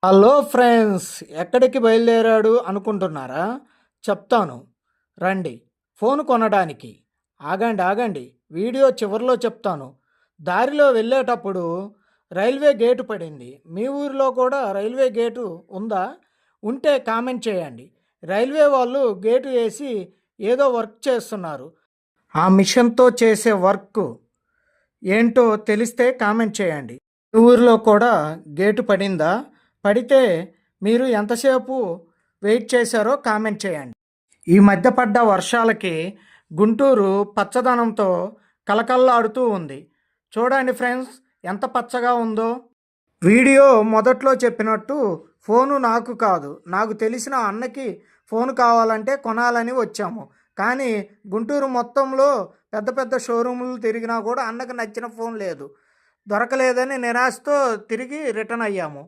Hello friends, ఎక్కడికి బయలుదేరాడు అనుకుంటున్నారా? చెప్తాను, రండి. ఫోన్ కొనడానికి. ఆగండి ఆగండి, వీడియో చివరిలో చెప్తాను. దారిలో వెళ్ళేటప్పుడు రైల్వే గేటు పడింది. మీ ఊరిలో కూడా రైల్వే గేటు ఉందా? ఉంటే కామెంట్ చేయండి. రైల్వే వాళ్ళు గేటు వేసి ఏదో వర్క్ చేస్తున్నారు. ఆ మిషన్తో చేసే వర్క్ ఏంటో తెలిస్తే కామెంట్ చేయండి. మీ ఊరిలో కూడా గేటు పడిందా? పడితే మీరు ఎంతసేపు వెయిట్ చేశారో కామెంట్ చేయండి. ఈ మధ్య పడ్డ వర్షాలకి గుంటూరు పచ్చదనంతో కలకల్లాడుతూ ఉంది. చూడండి ఫ్రెండ్స్, ఎంత పచ్చగా ఉందో. వీడియో మొదట్లో చెప్పినట్టు ఫోను నాకు కాదు, నాకు తెలిసిన అన్నకి ఫోన్ కావాలంటే కొనాలని వచ్చాము. కానీ గుంటూరు మొత్తంలో పెద్ద పెద్ద షోరూములు తిరిగినా కూడా అన్నకు నచ్చిన ఫోన్ లేదు. దొరకలేదని నిరాశతో తిరిగి రిటర్న్ అయ్యాము.